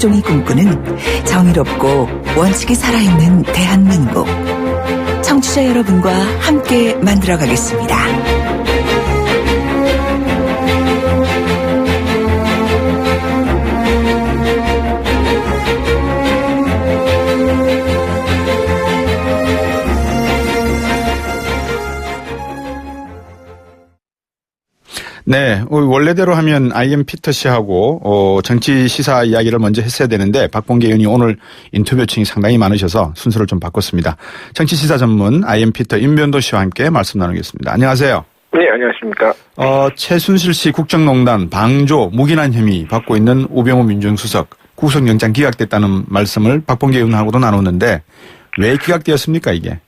김수종이 꿈꾸는 정의롭고 원칙이 살아있는 대한민국. 청취자 여러분과 함께 만들어가겠습니다. 네, 원래대로 하면 I.M. 피터 씨하고 정치 시사 이야기를 먼저 했어야 되는데 박범계 의원이 오늘 인터뷰 요청이 상당히 많으셔서 순서를 좀 바꿨습니다. 정치 시사 전문 I.M. 피터 임변도 씨와 함께 말씀 나누겠습니다. 안녕하세요. 네, 안녕하십니까. 최순실 씨 국정농단 방조 묵인한 혐의 받고 있는 우병우 민정수석 구속영장 기각됐다는 말씀을 박범계 의원하고도 나눴는데 왜 기각되었습니까 이게?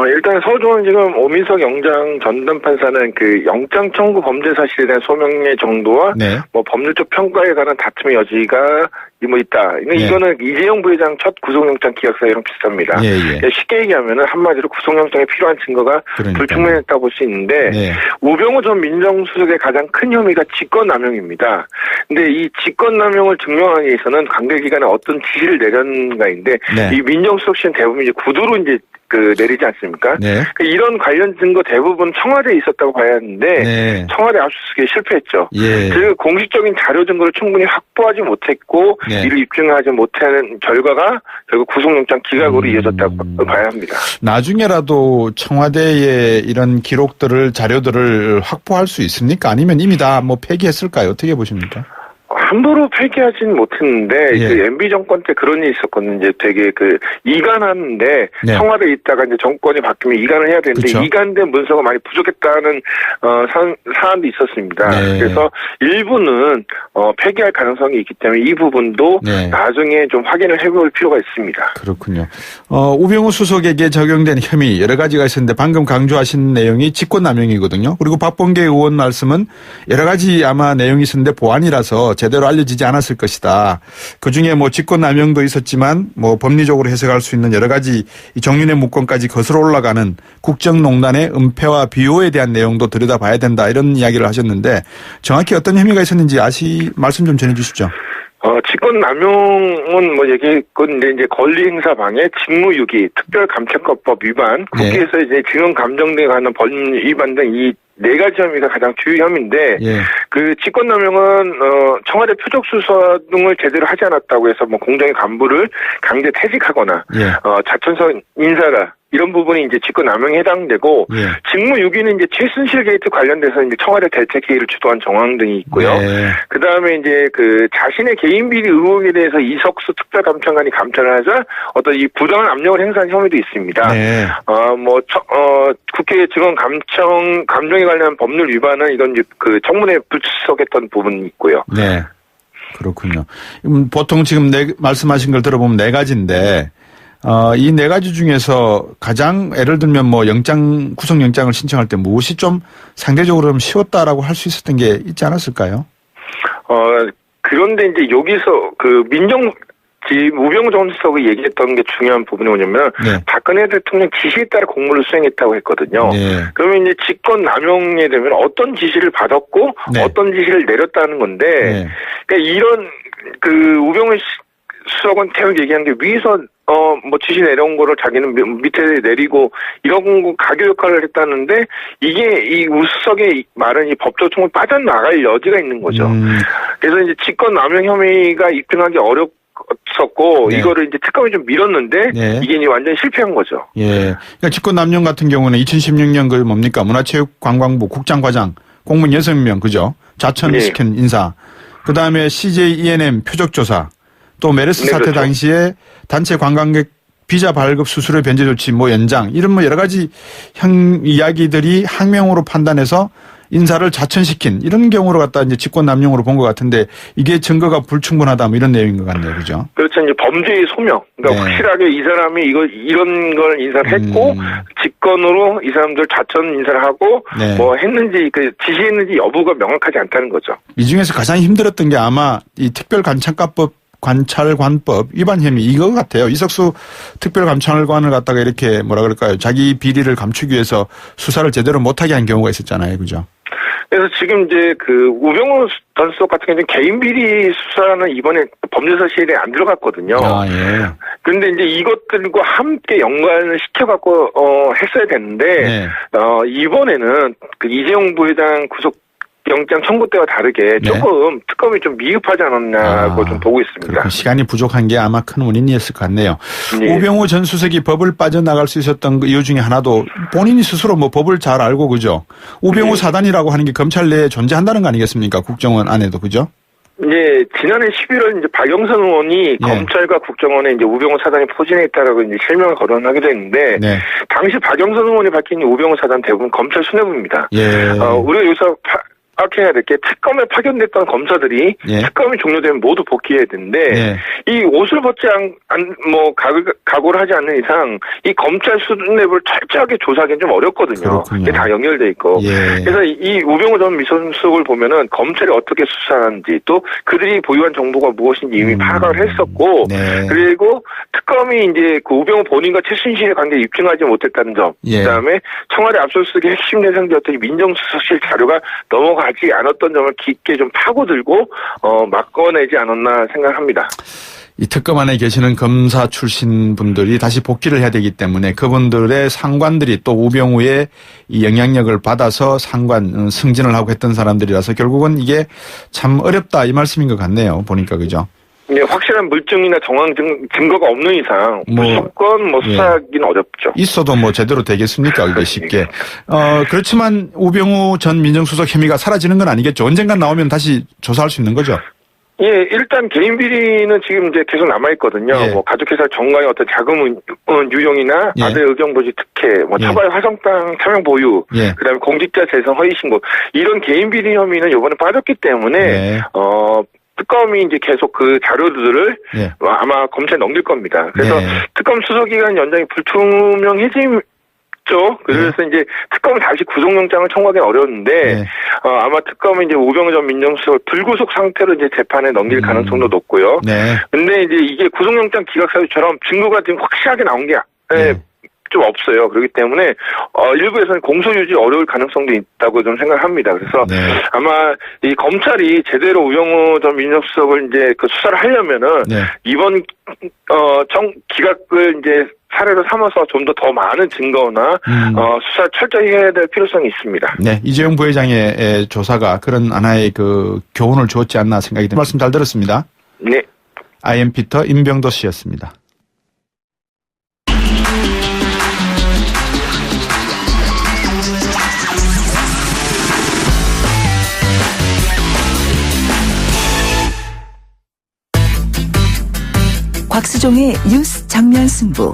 일단 서울중앙지검 오민석 영장 전담 판사는 그 영장 청구 범죄 사실에 대한 소명의 정도와 법률적 평가에 관한 다툼의 여지가 있다. 이거는 이재용 부회장 첫 구속영장 기각 사유랑 비슷합니다. 쉽게 얘기하면은 한마디로 구속영장에 필요한 증거가 불충분했다고 볼 수 있는데 우병우 전 민정수석의 가장 큰 혐의가 직권남용입니다. 근데 이 직권남용을 증명하기 위해서는 관계기관에 어떤 지시를 내렸는가인데 이 민정수석 씨는 대부분 이제 구두로 내리지 않습니까? 이런 관련 증거 대부분 청와대에 있었다고 봐야 하는데 청와대 압수수색에 실패했죠. 즉 공식적인 자료 증거를 충분히 확보하지 못했고 이를 입증하지 못하는 결과가 결국 구속영장 기각으로 이어졌다고 봐야 합니다. 나중에라도 청와대의 이런 기록들을 자료들을 확보할 수 있습니까? 아니면 이미 다 폐기했을까요? 어떻게 보십니까? 함부로 폐기하진 못했는데 그 MB 정권 때 그런 일이 있었거든요. 이제 되게 이관하는데 청와대에 있다가 이제 정권이 바뀌면 이관을 해야 되는데 이관된 문서가 많이 부족했다는 사안도 있었습니다. 그래서 일부는 폐기할 가능성이 있기 때문에 이 부분도 나중에 좀 확인을 해볼 필요가 있습니다. 그렇군요. 우병우 수석에게 적용된 혐의 여러 가지가 있었는데 방금 강조하신 내용이 직권남용이거든요. 그리고 박범계 의원 말씀은 여러 가지 아마 내용이 있었는데 보안이라서 제대로 알려지지 않았을 것이다. 그중에 직권남용도 있었지만 법리적으로 해석할 수 있는 여러 가지 이 정윤회 문건까지 거슬러 올라가는 국정농단의 은폐와 비호에 대한 내용도 들여다봐야 된다. 이런 이야기를 하셨는데 정확히 어떤 혐의가 있었는지 말씀 좀 전해 주시죠. 직권남용은 얘기했건데 이제 권리행사 방해, 직무유기, 특별감찰법 위반, 국회에서 이제 증언 감정 등에 관한 법 위반 등 이 4가지 혐의가 가장 주요 혐의인데 그 직권남용은 청와대 표적수사 등을 제대로 하지 않았다고 해서 공정위 간부를 강제 퇴직하거나 자천성 인사가 이런 부분이 이제 직권남용에 해당되고 직무유기는 이제 최순실 게이트 관련돼서 이제 청와대 대책회의를 주도한 정황 등이 있고요. 그 다음에 이제 자신의 개인 비리 의혹에 대해서 이석수 특별감찰관이 감찰을 하자 어떤 이 부당한 압력을 행사한 혐의도 있습니다. 국회 증언 감정에 관련 법률 위반은 이건 이제 청문회에 불출석했던 부분이 있고요. 네. 그렇군요. 보통 지금 말씀하신 걸 들어보면 4가지인데 이 4가지 중에서 가장 예를 들면 구속영장을 신청할 때 무엇이 좀 상대적으로 좀 쉬웠다라고 할 수 있었던 게 있지 않았을까요? 그런데 이제 여기서 우병우 전 수석이 얘기했던 게 중요한 부분이 뭐냐면 박근혜 대통령 지시에 따라 공무를 수행했다고 했거든요. 그러면 이제 직권남용에 되면 어떤 지시를 받았고 어떤 지시를 내렸다는 건데 그러니까 이런 우병우 수석은 계속 얘기한 게 위에서 지시 내려온 거를 자기는 밑에 내리고 이런 거 가교 역할을 했다는데 이게 이 우수석의 말은 이 법적 총을 빠져나갈 여지가 있는 거죠. 그래서 이제 직권남용 혐의가 입증하기 어렵었고 이거를 이제 특검이 좀 밀었는데 이게 이제 완전 실패한 거죠. 그러니까 직권남용 같은 경우는 2016년 문화체육관광부 국장과장 공무원 6명 그죠? 자천시킨 인사. 그 다음에 CJ E&M 표적조사. 또 메르스 사태 당시에 단체 관광객 비자 발급 수수료 변제 조치 연장 이런 여러 가지 이야기들이 항명으로 판단해서 인사를 자천시킨 이런 경우로 갖다 이제 직권남용으로 본 것 같은데 이게 증거가 불충분하다 이런 내용인 것 같네요, 그죠? 그렇죠. 이제 범죄의 소명. 그러니까 확실하게 이 사람이 이런 인사를 했고 직권으로 이 사람들 자천 인사를 하고 했는지 지시했는지 여부가 명확하지 않다는 거죠. 이 중에서 가장 힘들었던 게 아마 이 특별감찰관법 관찰관법 위반 혐의 이거 같아요. 이석수 특별감찰관을 갖다가 이렇게 뭐라 그럴까요? 자기 비리를 감추기 위해서 수사를 제대로 못하게 한 경우가 있었잖아요. 그죠? 그래서 지금 이제 그 우병우 전 수석 같은 경우는 개인 비리 수사는 이번에 범죄 사실에 안 들어갔거든요. 아, 예. 그런데 이제 이것들과 함께 연관을 시켜갖고 했어야 됐는데 네. 이번에는 그 이재용 부회장 구속 영장 청구 때와 다르게 조금 특검이 좀 미흡하지 않았냐고 좀 보고 있습니다. 그렇군. 시간이 부족한 게 아마 큰 원인이었을 것 같네요. 네. 우병우 전 수석이 법을 빠져나갈 수 있었던 그 이유 중에 하나도 본인이 스스로 뭐 법을 잘 알고 그죠? 우병우 사단이라고 하는 게 검찰 내에 존재한다는 거 아니겠습니까? 국정원 안에도 그죠? 예, 지난해 11월 이제 박영선 의원이 검찰과 국정원에 이제 우병우 사단이 포진해 있다라고 이제 실명을 거론하기도 했는데 당시 박영선 의원이 밝힌 우병우 사단 대부분 검찰 수뇌부입니다. 우리가 여기서 파악해야 될 게 특검에 파견됐던 검사들이 특검이 종료되면 모두 복귀해야 되는데 이 옷을 벗지 각오를 하지 않는 이상 이 검찰 수뇌부를 철저하게 조사하기는 좀 어렵거든요. 이게 다 연결돼 있고. 그래서 이 우병우 전 미선수석을 보면은 검찰이 어떻게 수사하는지 또 그들이 보유한 정보가 무엇인지 이미 파악을 했었고 그리고 특검이 이제 그 우병우 본인과 최순실의 관계를 입증하지 못했다는 점. 그다음에 청와대 압수수색의 핵심 대상자였던 민정수석실 자료가 넘어가지 않았던 점을 깊게 좀 파고들고 막아내지 않았나 생각합니다. 이 특검 안에 계시는 검사 출신 분들이 다시 복귀를 해야 되기 때문에 그분들의 상관들이 또 우병우의 이 영향력을 받아서 상관 승진을 하고 했던 사람들이라서 결국은 이게 참 어렵다 이 말씀인 것 같네요. 보니까 그죠? 네, 확실한 물증이나 정황 증거가 없는 이상 무조건 수사하기는 어렵죠. 있어도 제대로 되겠습니까? 이게 쉽게. 그렇지만 우병우 전 민정수석 혐의가 사라지는 건 아니겠죠. 언젠간 나오면 다시 조사할 수 있는 거죠. 예, 일단 개인 비리는 지금 이제 계속 남아있거든요. 가족회사 정가의 어떤 자금 유용이나 아들 의경부지 특혜, 처발 화성땅 차명 보유, 그다음에 공직자 재산 허위 신고 이런 개인 비리 혐의는 이번에 빠졌기 때문에 특검이 이제 계속 그 자료들을 아마 검찰에 넘길 겁니다. 그래서 특검 수사기간 연장이 불투명해지죠. 그래서 이제 특검은 다시 구속영장을 청구하기는 어려운데 아마 특검은 이제 우병우 전 민정수석을 불구속 상태로 이제 재판에 넘길 가능성도 높고요. 근데 이제 이게 구속영장 기각 사유처럼 증거가 지금 확실하게 나온 게 좀 없어요. 그렇기 때문에 일부에서는 공소 유지 어려울 가능성도 있다고 좀 생각합니다. 그래서 아마 이 검찰이 제대로 우병우 전 민정수석을 이제 그 수사를 하려면은 이번 기각을 이제 사례로 삼아서 좀 더 많은 증거나 수사 철저히 해야 될 필요성이 있습니다. 네, 이재용 부회장의 조사가 그런 하나의 그 교훈을 주었지 않나 생각이 듭니다. 말씀 잘 들었습니다. 네. IM 피터 임병도 씨였습니다. 곽수종의 뉴스 정면 승부.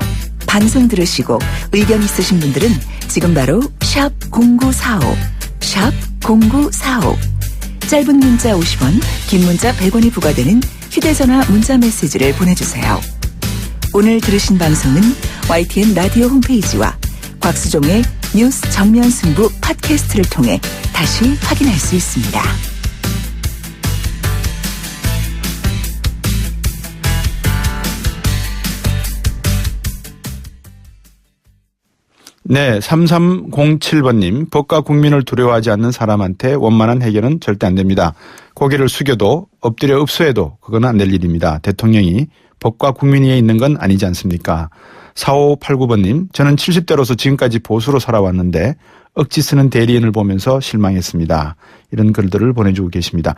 방송 들으시고 의견 있으신 분들은 지금 바로 샵 0945, 샵 0945. 짧은 문자 50원, 긴 문자 100원이 부과되는 휴대전화 문자 메시지를 보내주세요. 오늘 들으신 방송은 YTN 라디오 홈페이지와 곽수종의 뉴스 정면 승부 팟캐스트를 통해 다시 확인할 수 있습니다. 네, 3307번님. 법과 국민을 두려워하지 않는 사람한테 원만한 해결은 절대 안 됩니다. 고개를 숙여도 엎드려 읍소해도 그건 안 될 일입니다. 대통령이 법과 국민 위에 있는 건 아니지 않습니까? 4589번님. 저는 70대로서 지금까지 보수로 살아왔는데 억지 쓰는 대리인을 보면서 실망했습니다. 이런 글들을 보내주고 계십니다.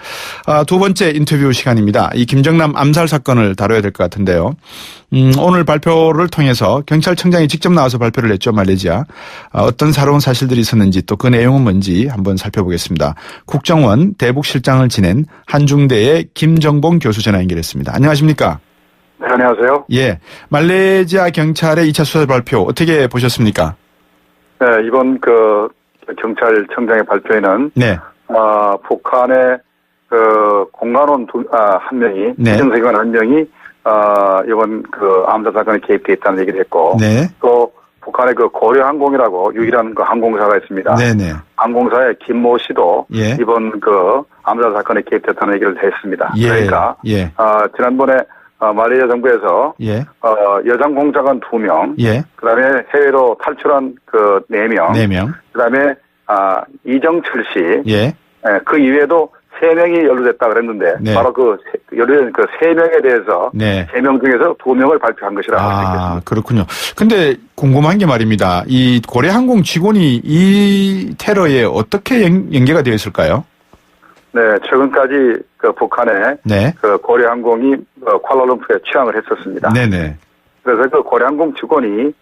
두 번째 인터뷰 시간입니다. 이 김정남 암살 사건을 다뤄야 될 것 같은데요. 오늘 발표를 통해서 경찰청장이 직접 나와서 발표를 했죠. 말레이시아. 어떤 새로운 사실들이 있었는지 또 그 내용은 뭔지 한번 살펴보겠습니다. 국정원 대북실장을 지낸 한중대의 김정봉 교수 전화 연결했습니다. 안녕하십니까? 네, 안녕하세요. 예. 말레이시아 경찰의 2차 수사 발표 어떻게 보셨습니까? 네, 이번 경찰청장의 발표에는 북한의 공관원 한 명이 비정상관 한 명이 이번 암살 사건에 개입돼 있다는 얘기를 했고 또 북한의 고려항공이라고 유일한 항공사가 있습니다. 항공사의 김모 씨도 이번 암살 사건에 개입됐다는 얘기를 했습니다. 그러니까 지난번에 말레이시아 정부에서 예. 여장 공작원 2명, 예. 그다음에 해외로 탈출한 그 4명, 4명, 그다음에 이정철 씨, 예. 그 이외에도 3명이 연루됐다 그랬는데 네. 바로 그 연루된 그 3명에 대해서 네. 3명 중에서 2명을 발표한 것이라고 할 수 있겠습니다. 그렇군요. 근데 궁금한 게 말입니다. 이 고래항공 직원이 이 테러에 어떻게 연계가 되어 있을까요? 네, 최근까지 그 북한에 네. 그 고래항공이 쿠알라룸푸르에 취항을 했었습니다. 네네. 그래서 그 고래항공 직원이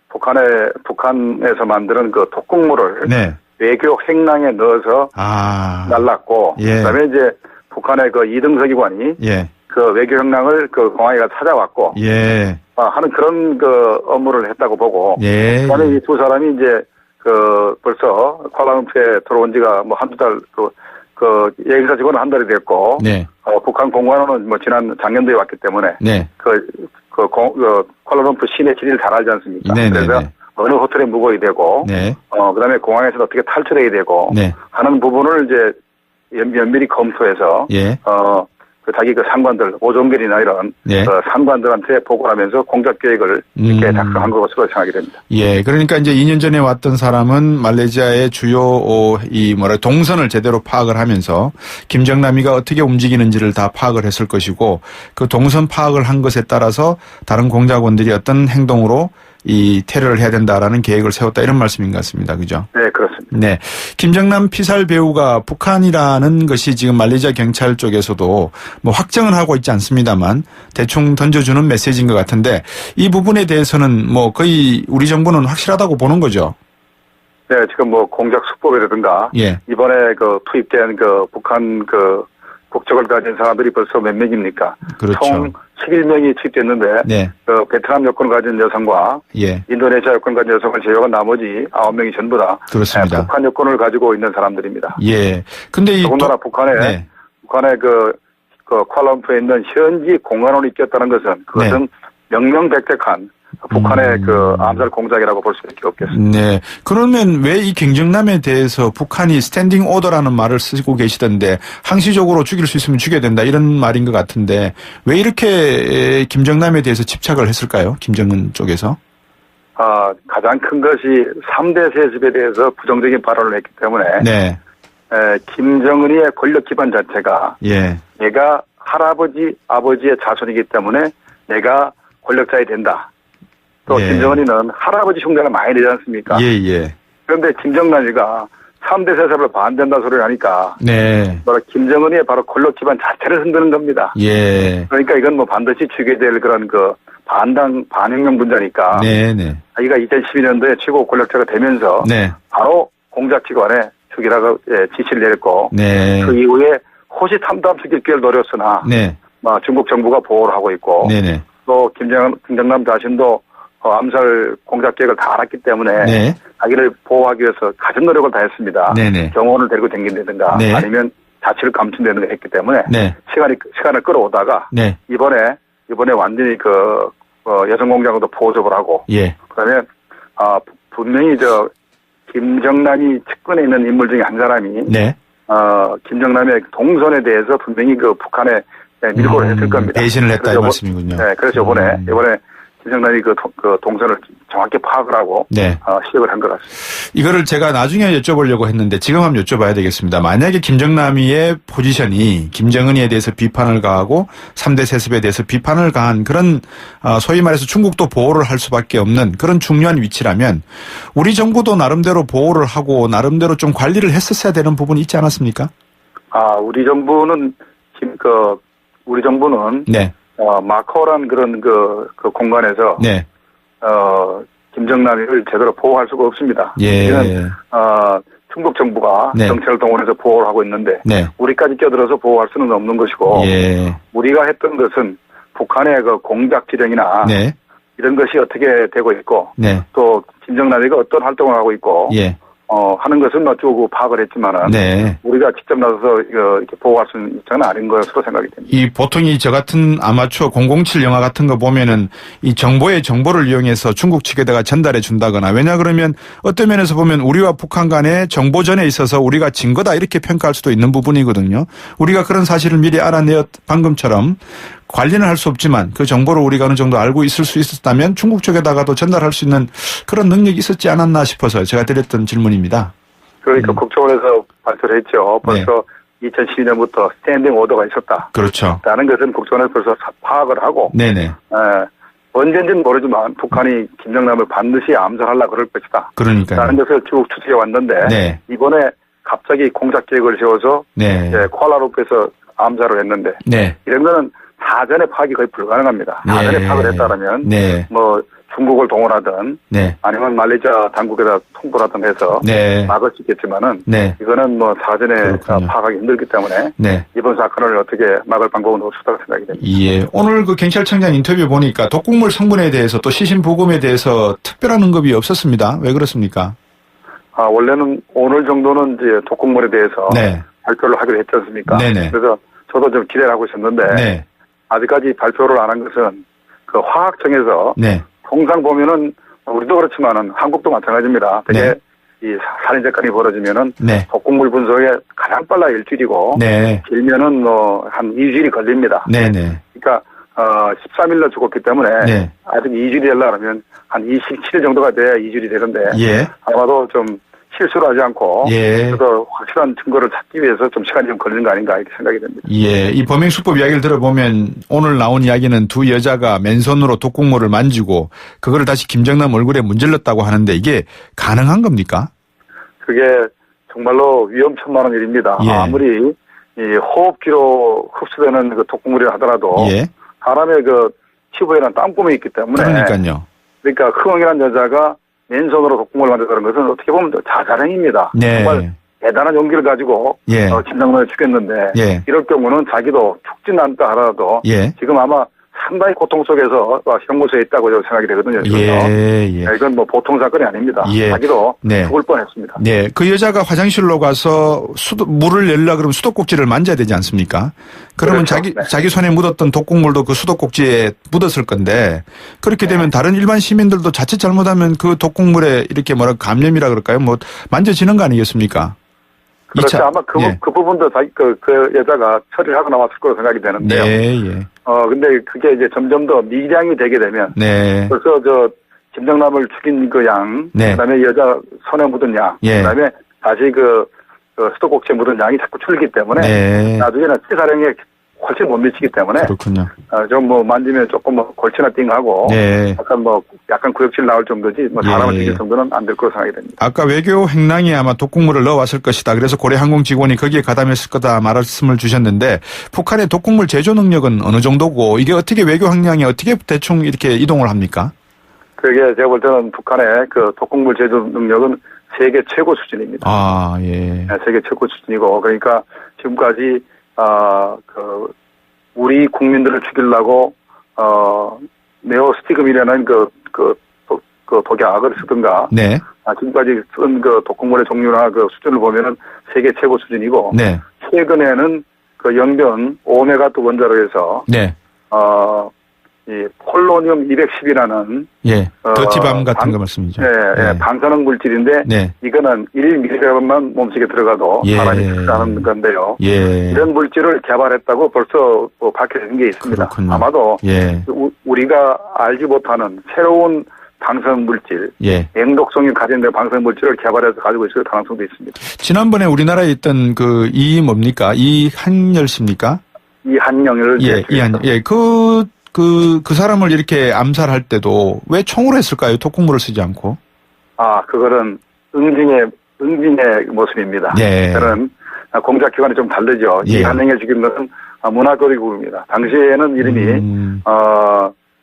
북한에서 만드는 그 독극물을 네. 외교 행랑에 넣어서 날랐고, 예. 그다음에 이제 북한의 그 이등서기관이 예. 그 외교 행랑을 그 공항에가 찾아왔고, 예. 하는 그런 그 업무를 했다고 보고, 예. 그다음에 이 두 사람이 이제 그 벌써 쿠알라룸푸르에 들어온 지가 뭐 한두 달 그 예행사 직원은 한 달이 됐고, 네. 북한 공관원은 뭐 작년도에 왔기 때문에, 네. 쿠알라룸푸르 시내 지리를 잘 알지 않습니까? 네. 그래서 어느 호텔에 묵어야 되고, 네. 그다음에 공항에서 어떻게 탈출해야 되고, 네. 하는 부분을 이제 면밀히 검토해서, 예. 자기 그 상관들, 오종결이나 이런, 네. 상관들한테 보고를 하면서 공작 계획을 이렇게 작성한 것으로 생각이 됩니다. 예. 그러니까 이제 2년 전에 왔던 사람은 말레이시아의 주요, 동선을 제대로 파악을 하면서 김정남이가 어떻게 움직이는지를 다 파악을 했을 것이고 그 동선 파악을 한 것에 따라서 다른 공작원들이 어떤 행동으로 이 테러를 해야 된다라는 계획을 세웠다 이런 말씀인 것 같습니다. 그죠? 네, 그렇습니다. 네. 김정남 피살 배우가 북한이라는 것이 지금 말레이시아 경찰 쪽에서도 뭐 확정은 하고 있지 않습니다만 대충 던져주는 메시지인 것 같은데 이 부분에 대해서는 뭐 거의 우리 정부는 확실하다고 보는 거죠? 네, 지금 뭐 공작 수법이라든가 예. 이번에 그 투입된 그 북한 그 국적을 가진 사람들이 벌써 몇 명입니까? 그렇죠. 총 11명이 투입됐는데 네. 그 베트남 여권을 가진 여성과 예. 인도네시아 여권을 가진 여성을 제외한 나머지 9명이 전부 다 그렇습니다. 북한 여권을 가지고 있는 사람들입니다. 예. 근데 이 더군다나 북한에 그 쿠알라룸푸르에 있는 현지 공관원이 있겠다는 것은 그것은 네. 명명백백한 북한의 그 암살 공작이라고 볼 수밖에 없겠습니다. 네. 그러면 왜 이 김정남에 대해서 북한이 스탠딩 오더라는 말을 쓰고 계시던데 항시적으로 죽일 수 있으면 죽여야 된다 이런 말인 것 같은데 왜 이렇게 김정남에 대해서 집착을 했을까요? 김정은 쪽에서? 가장 큰 것이 3대 세습에 대해서 부정적인 발언을 했기 때문에 네. 김정은의 권력 기반 자체가 예. 내가 할아버지, 아버지의 자손이기 때문에 내가 권력자이 된다. 또 예. 김정은이는 할아버지 흉내를 많이 내지 않습니까? 예. 그런데 김정남이가 3대 세습을 반대한다 소리를 하니까 네. 바로 김정은의 바로 권력 기반 자체를 흔드는 겁니다. 예. 그러니까 이건 뭐 반드시 죽여야 될 그런 그 반혁명 분자니까. 네네. 자기가 2012년도에 최고 권력자가 되면서 네. 바로 공작기관에 죽이라고 지시를 내렸고 네. 그 이후에 호시탐탐 죽일 기회를 노렸으나 네. 중국 정부가 보호를 하고 있고 네네. 또 김정남 자신도 암살 공작 계획을 다 알았기 때문에 네. 자기를 보호하기 위해서 가진 노력을 다했습니다. 네네. 경호원을 데리고 다닌다든가 네. 아니면 자취를 감춘다든가 했기 때문에 네. 시간을 끌어오다가 네. 이번에 완전히 여성 공작원도 포섭을 하고 예. 그다음에 분명히 김정남이 측근에 있는 인물 중에 한 사람이 네. 김정남의 동선에 대해서 분명히 그 북한에 밀고를 했을 겁니다. 배신을 했다 이 말씀이군요. 네, 그래서 이번에 김정남이 그 동선을 정확히 파악을 하고 네. 시작을 한 것 같습니다. 이거를 제가 나중에 여쭤보려고 했는데 지금 한번 여쭤봐야 되겠습니다. 만약에 김정남이의 포지션이 김정은이에 대해서 비판을 가하고 3대 세습에 대해서 비판을 가한 그런 소위 말해서 중국도 보호를 할 수밖에 없는 그런 중요한 위치라면 우리 정부도 나름대로 보호를 하고 나름대로 좀 관리를 했었어야 되는 부분이 있지 않았습니까? 우리 정부는 네. 마카오란 그런 그 공간에서 네. 김정남이를 제대로 보호할 수가 없습니다. 예. 이는 중국 정부가 네. 경찰을 동원해서 보호를 하고 있는데 네. 우리까지 껴들어서 보호할 수는 없는 것이고 예. 우리가 했던 것은 북한의 그 공작 지령이나 네. 이런 것이 어떻게 되고 있고 네. 또 김정남이가 어떤 활동을 하고 있고 예. 하는 것은 쭉 파악을 했지만은 네. 우리가 직접 나서서 이렇게 보호할 수 있는 입장은 아닌 것으로 생각이 됩니다. 이 보통 저 같은 아마추어 007 영화 같은 거 보면은 이 정보를 이용해서 중국 측에다가 전달해 준다거나 왜냐 그러면 어떤 면에서 보면 우리와 북한 간의 정보전에 있어서 우리가 진 거다 이렇게 평가할 수도 있는 부분이거든요. 우리가 그런 사실을 미리 알아내었 방금처럼 관리는 할 수 없지만 그 정보를 우리가 어느 정도 알고 있을 수 있었다면 중국 쪽에다가도 전달할 수 있는 그런 능력이 있었지 않았나 싶어서 제가 드렸던 질문입니다. 그러니까 국정원에서 발표를 했죠. 벌써 2012년부터 스탠딩 오더가 있었다. 그렇죠. 라는 것은 국정원에서 벌써 파악을 하고. 네네. 언젠지는 모르지만 북한이 김정남을 반드시 암살하려고 그럴 것이다. 그러니까요. 라는 것을 쭉 추진해 왔는데. 네. 이번에 갑자기 공작 계획을 세워서. 네. 쿠알라룸푸르에서 암살을 했는데. 네. 이런 거는 사전에 파악이 거의 불가능합니다. 사전에 네. 파악을 했다면. 네. 뭐 중국을 동원하든. 네. 아니면 말레이시아 당국에다 통보를 하든 해서. 네. 막을 수 있겠지만은. 네. 이거는 뭐 사전에 그렇군요. 파악하기 힘들기 때문에. 네. 이번 사건을 어떻게 막을 방법은 없었다고 생각이 됩니다. 예. 오늘 그 경찰청장 인터뷰 보니까 독극물 성분에 대해서 또 시신 부검에 대해서 특별한 언급이 없었습니다. 왜 그렇습니까? 원래는 오늘 정도는 이제 독극물에 대해서. 네. 발표를 하기로 했지 않습니까? 네네. 그래서 저도 좀 기대를 하고 있었는데. 네. 아직까지 발표를 안 한 것은 그 화학청에서. 네. 통상 보면은 우리도 그렇지만은 한국도 마찬가지입니다. 되게 네. 이 살인 사건이 벌어지면은. 네. 독극물 분석에 가장 빨라 일주일이고. 네. 길면은 뭐 한 2주일이 걸립니다. 네네. 그러니까 13일날 죽었기 때문에. 네. 아직 2주일이 되려면 한 27일 정도가 돼야 2주일이 되는데. 예. 아마도 좀 실수를 하지 않고. 예. 그래서 확실한 증거를 찾기 위해서 좀 시간이 좀 걸리는 거 아닌가 이렇게 생각이 됩니다. 예. 이 범행수법 이야기를 들어보면 오늘 나온 이야기는 두 여자가 맨손으로 독극물을 만지고 그거를 다시 김정남 얼굴에 문질렀다고 하는데 이게 가능한 겁니까? 그게 정말로 위험천만한 일입니다. 예. 아무리 이 호흡기로 흡수되는 그 독극물이라 하더라도. 예. 사람의 그 피부에는 땀구멍이 있기 때문에. 그러니까요. 그러니까 흥엉이라는 여자가 맨손으로 독극물을 만든다는 것은 어떻게 보면 자살행위입니다. 네. 정말 대단한 용기를 가지고. 예. 김정남을 죽였는데. 예. 이럴 경우는 자기도 죽진 않다 하더라도. 예. 지금 아마 상당히 고통 속에서 형무소에 있다고 생각이 되거든요. 예. 예. 이건 뭐 보통 사건이 아닙니다. 예. 자기도 네. 죽을 뻔했습니다. 네. 그 여자가 화장실로 가서 물을 내려고 그러면 수도꼭지를 만져야 되지 않습니까? 그러면 그렇죠. 자기 손에 묻었던 독극물도 그 수도꼭지에 묻었을 건데 그렇게 되면 다른 일반 시민들도 자칫 잘못하면 그 독극물에 이렇게 감염이라 그럴까요? 뭐 만져지는 거 아니겠습니까? 그렇죠. 아마 그 부분도 그 여자가 처리를 하고 나왔을 거로 생각이 되는데요. 네, 예. 근데 그게 이제 점점 더 미량이 되게 되면. 네. 벌써 김정남을 죽인 그 양. 네. 그 다음에 여자 손에 묻은 양. 예. 그 다음에 다시 그 수도꼭지에 묻은 양이 자꾸 줄기 때문에. 네. 나중에는 치사량에 훨씬 못 미치기 때문에. 그렇군요. 좀 만지면 조금 골치나 띵하고. 네. 약간 구역질 나올 정도지 사람을 죽일 정도는 안 될 거로 생각이 됩니다. 아까 외교 행랑에 아마 독극물을 넣어왔을 것이다. 그래서 고래항공 직원이 거기에 가담했을 거다 말씀을 주셨는데 북한의 독극물 제조 능력은 어느 정도고 이게 어떻게 외교 행랑에 어떻게 대충 이렇게 이동을 합니까? 그게 제가 볼 때는 북한의 그 독극물 제조 능력은 세계 최고 수준입니다. 아, 예. 세계 최고 수준이고 그러니까 지금까지 우리 국민들을 죽이려고 네오스티금이라는 그 독약을 쓰든가. 네. 지금까지 쓴 그 독극물의 종류나 그 수준을 보면은 세계 최고 수준이고. 네. 최근에는 그 영변 오메가2 원자로 해서. 네. 이 폴로늄 210이라는. 예. 더티밤 같은 거 말씀이죠. 네. 네. 방사능 물질인데. 네. 이거는 1mg만 몸속에 들어가도. 예. 사람이 죽는 건데요. 예. 이런 물질을 개발했다고 벌써 밝혀진 게 있습니다. 그렇군요. 아마도. 예. 우리가 알지 못하는 새로운 방사능 물질, 예. 맹독성이 가진 방사능 물질을 개발해서 가지고 있을 가능성도 있습니다. 지난번에 우리나라에 있던 그 뭡니까? 이한열 씨입니까? 이한영을. 예, 이한열. 예, 그 사람을 이렇게 암살할 때도 왜 총으로 했을까요? 독극물을 쓰지 않고? 그거는 응징의 모습입니다. 예. 저는 공작기관이 좀 다르죠. 예. 이한영을 죽인 것은 문화거리국입니다. 당시에는 이름이,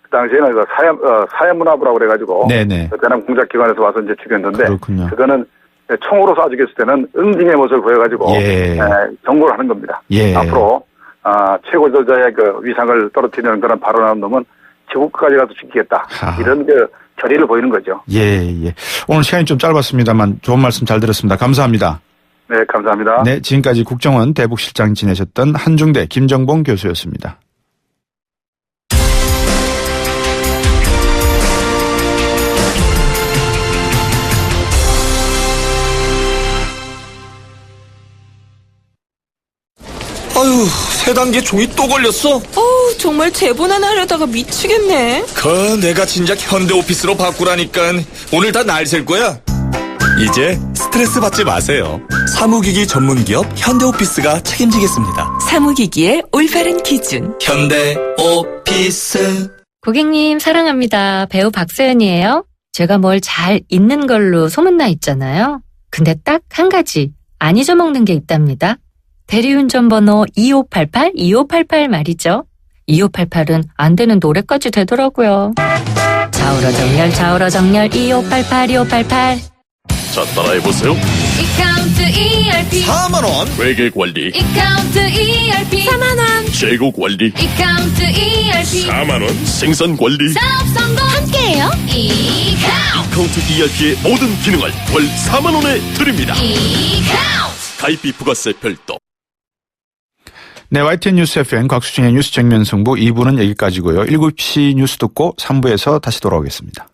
그 당시에는 사회문화부라고 그래가지고. 네네. 대남 공작기관에서 와서 이제 죽였는데. 그렇군요. 그거는 총으로 쏴 죽였을 때는 응징의 모습을 보여가지고. 예. 경고를 하는 겁니다. 예. 앞으로, 최고조자의 그 위상을 떨어뜨리는 그런 발언하는 놈은 지구까지 가서 죽이겠다. 이런 결의를 보이는 거죠. 예. 오늘 시간이 좀 짧았습니다만 좋은 말씀 잘 들었습니다. 감사합니다. 네, 감사합니다. 네, 지금까지 국정원 대북실장 지내셨던 한중대 김정봉 교수였습니다. 아유, 세 단계 종이 또 걸렸어? 어우, 정말 제본 하나 하려다가 미치겠네. 내가 진작 현대오피스로 바꾸라니까. 오늘 다 날 셀 거야. 이제 스트레스 받지 마세요. 사무기기 전문기업 현대오피스가 책임지겠습니다. 사무기기의 올바른 기준. 현대오피스. 고객님 사랑합니다. 배우 박서연이에요. 제가 뭘 잘 잊는 걸로 소문나 있잖아요. 근데 딱 한 가지 안 잊어먹는 게 있답니다. 대리운전 번호 2588 말이죠. 2588은 안 되는 노래까지 되더라고요. 좌우로 정렬 2588. 자, 따라해보세요. 이카운트 ERP 4만원. 회계관리. 이카운트 ERP 4만원. 재고관리. 이카운트 ERP 4만원. 생산관리. 사업 성공 함께해요. 이카운트 ERP의 모든 기능을 월 4만원에 드립니다. 이카운트 가입비 부가세 별도. 네, YTN 뉴스 FM 곽수진의 뉴스 정면 승부 2부는 여기까지고요. 7시 뉴스 듣고 3부에서 다시 돌아오겠습니다.